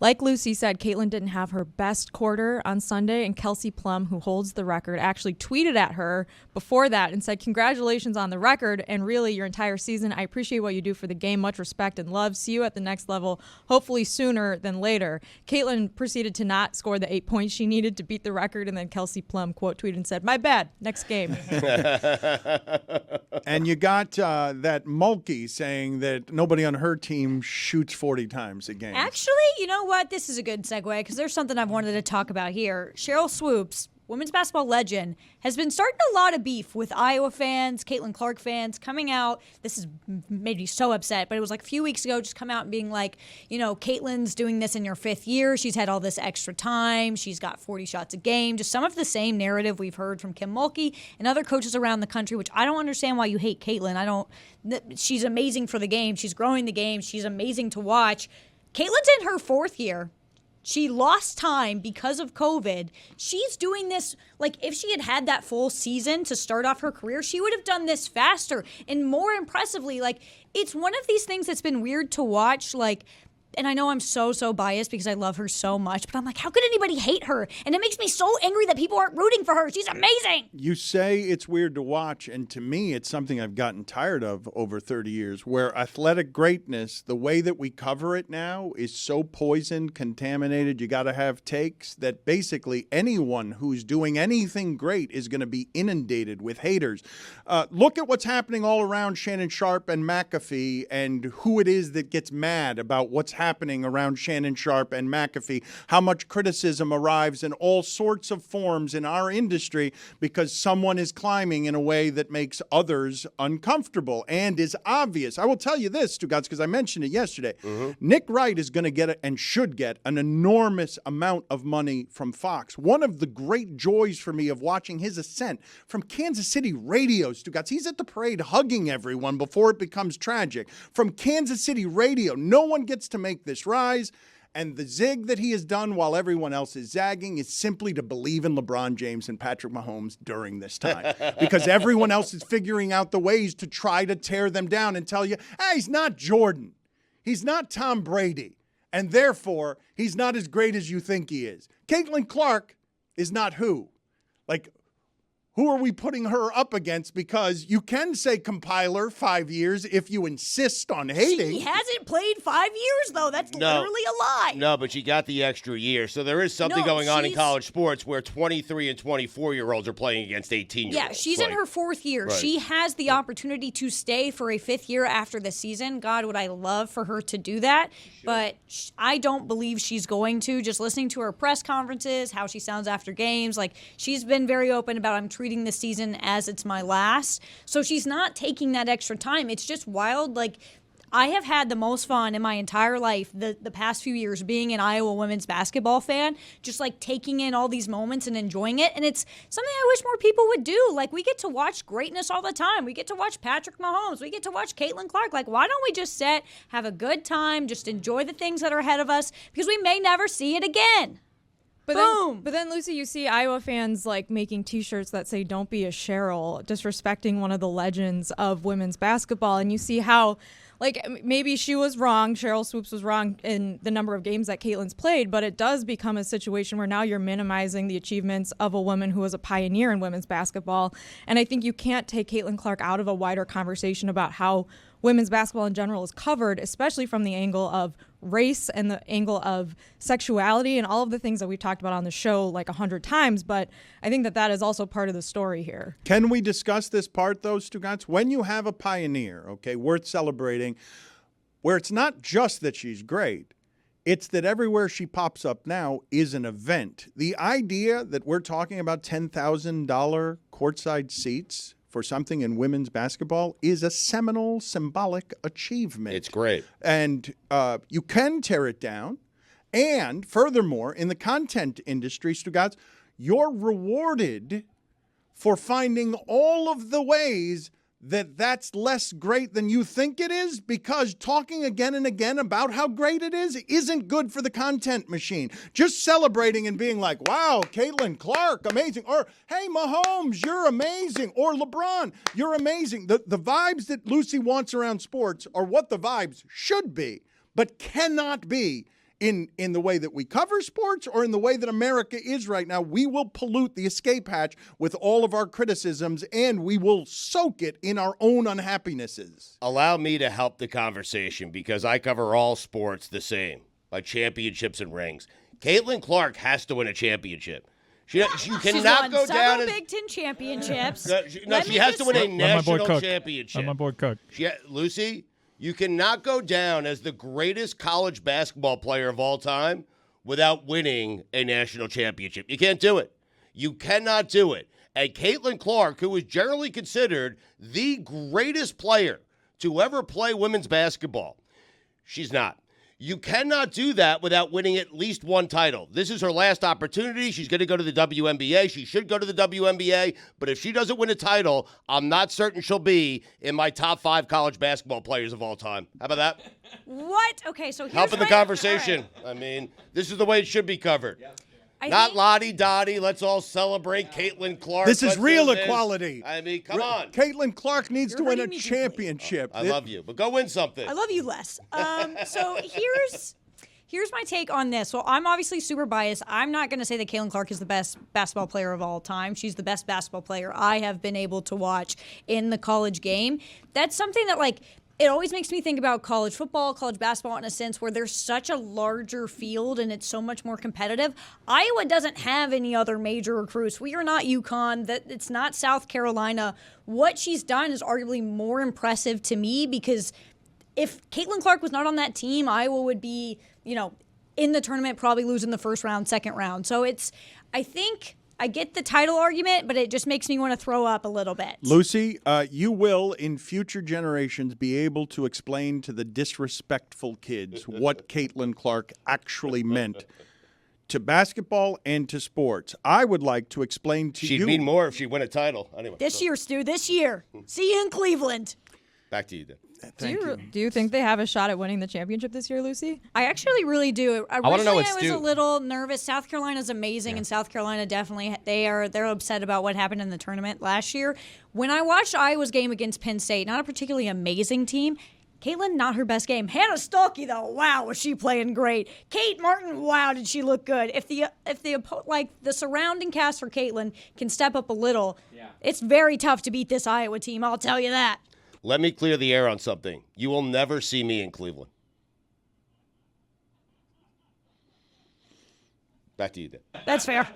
Like Lucy said, Caitlin didn't have her best quarter on Sunday, and Kelsey Plum, who holds the record, actually tweeted at her before that and said, "Congratulations on the record and really your entire season. I appreciate what you do for the game. Much respect and love. See you at the next level, hopefully sooner than later." Caitlin proceeded to not score the 8 points she needed to beat the record, and then Kelsey Plum quote tweeted and said, "My bad, next game." And you got that Mulkey saying that nobody on her team shoots 40 times a game. Actually, you know what? This is a good segue because there's something I've wanted to talk about here. Cheryl Swoops, women's basketball legend, has been starting a lot of beef with Iowa fans, Caitlin Clark fans, coming out. This has made me so upset, but it was like a few weeks ago, just come out and being like, Caitlin's doing this in your 5th year. She's had all this extra time. She's got 40 shots a game. Just some of the same narrative we've heard from Kim Mulkey and other coaches around the country, which I don't understand why you hate Caitlin. She's amazing for the game. She's growing the game. She's amazing to watch. Caitlin's in her 4th year. She lost time because of COVID. She's doing this, if she had had that full season to start off her career, she would have done this faster and more impressively. It's one of these things that's been weird to watch, and I know I'm so biased because I love her so much, but I'm like, how could anybody hate her? And it makes me so angry that people aren't rooting for her. She's amazing. You say it's weird to watch, and to me, it's something I've gotten tired of over 30 years, where athletic greatness, the way that we cover it now, is so poisoned, contaminated. You got to have takes that basically anyone who's doing anything great is going to be inundated with haters. Look at what's happening all around Shannon Sharp and McAfee and who it is that gets mad about what's happening around Shannon Sharp and McAfee, how much criticism arrives in all sorts of forms in our industry because someone is climbing in a way that makes others uncomfortable and is obvious. I will tell you this, Stugotz, because I mentioned it yesterday. Nick Wright is going to get and should get an enormous amount of money from Fox. One of the great joys for me of watching his ascent from Kansas City radio, Stugotz, he's at the parade hugging everyone before it becomes tragic. From Kansas City radio, no one gets to make this rise, and the zig that he has done while everyone else is zagging is simply to believe in LeBron James and Patrick Mahomes during this time because everyone else is figuring out the ways to try to tear them down and tell you, he's not Jordan, he's not Tom Brady, and therefore he's not as great as you think he is. Caitlin Clark is not who? Who are we putting her up against? Because you can say compiler 5 years if you insist on hating. She hasn't played 5 years, though. That's literally a lie. No, but she got the extra year. So there is something going on in college sports where 23 and 24-year-olds are playing against 18-year-olds. Yeah, she's in her 4th year. Right. She has the opportunity to stay for a 5th year after the season. God, would I love for her to do that. But I don't believe she's going to. Just listening to her press conferences, how she sounds after games, she's been very open about, I'm treating this season as it's my last. So she's not taking that extra time. It's just wild. I have had the most fun in my entire life the past few years being an Iowa women's basketball fan, just taking in all these moments and enjoying it. And it's something I wish more people would do. We get to watch greatness all the time. We get to watch Patrick Mahomes. We get to watch Caitlin Clark. Why don't we just sit, have a good time, just enjoy the things that are ahead of us because we may never see it again. Boom. But then, Lucy, you see Iowa fans making T-shirts that say "Don't be a Cheryl," disrespecting one of the legends of women's basketball, and you see how, maybe she was wrong, Cheryl Swoops was wrong in the number of games that Caitlin's played, but it does become a situation where now you're minimizing the achievements of a woman who was a pioneer in women's basketball, and I think you can't take Caitlin Clark out of a wider conversation about how women's basketball in general is covered, especially from the angle of race and the angle of sexuality and all of the things that we've talked about on the show 100 times. But I think that is also part of the story here. Can we discuss this part, though, Stugotz? When you have a pioneer, worth celebrating, where it's not just that she's great, it's that everywhere she pops up now is an event. The idea that we're talking about $10,000 courtside seats for something in women's basketball is a seminal, symbolic achievement. It's great. And you can tear it down. And furthermore, in the content industry, Stugotz, you're rewarded for finding all of the ways that that's less great than you think it is, because talking again and again about how great it is isn't good for the content machine. Just celebrating and being like, wow, Caitlin Clark, amazing. Or, hey, Mahomes, you're amazing. Or LeBron, you're amazing. The vibes that Lucy wants around sports are what the vibes should be, but cannot be in the way that we cover sports or in the way that America is right now, we will pollute the escape hatch with all of our criticisms, and we will soak it in our own unhappinesses. Allow me to help the conversation because I cover all sports the same, like championships and rings. Caitlin Clark has to win a championship. You cannot go down as Big Ten championships. she has to win a national championship. Let my boy cook. Lucy, you cannot go down as the greatest college basketball player of all time without winning a national championship. You can't do it. You cannot do it. And Caitlin Clark, who is generally considered the greatest player to ever play women's basketball, she's not. You cannot do that without winning at least one title. This is her last opportunity. She's going to go to the WNBA. She should go to the WNBA. But if she doesn't win a title, I'm not certain she'll be in my top 5 college basketball players of all time. How about that? What? Okay, so here's helping the conversation. Right. I mean, this is the way it should be covered. Yeah. Not Lottie-Dottie. Let's all celebrate Caitlin Clark. This is real equality. I mean, come on. Caitlin Clark needs to win a championship. I love you, but go win something. I love you less. So here's my take on this. So I'm obviously super biased. I'm not going to say that Caitlin Clark is the best basketball player of all time. She's the best basketball player I have been able to watch in the college game. That's something that, like, it always makes me think about college football, college basketball in a sense where there's such a larger field and it's so much more competitive. Iowa doesn't have any other major recruits. We are not UConn. It's not South Carolina. What she's done is arguably more impressive to me because if Caitlin Clark was not on that team, Iowa would be, in the tournament probably losing the first round, second round. So I think I get the title argument, but it just makes me want to throw up a little bit. Lucy, you will, in future generations, be able to explain to the disrespectful kids what Caitlin Clark actually meant to basketball and to sports. I would like to explain to you. She'd mean more if she win a title. Anyway. This year, Stu, this year. See you in Cleveland. Back to you, Dan. Do you think they have a shot at winning the championship this year, Lucy? I actually really do. I want to know what I was a little nervous. South Carolina's amazing, and South Carolina definitely they're upset about what happened in the tournament last year. When I watched Iowa's game against Penn State, not a particularly amazing team. Caitlin, not her best game. Hannah Stuckey, though, wow, was she playing great. Kate Martin, wow, did she look good. If the surrounding cast for Caitlin can step up a little, it's very tough to beat this Iowa team. I'll tell you that. Let me clear the air on something. You will never see me in Cleveland. Back to you, Dan. That's fair.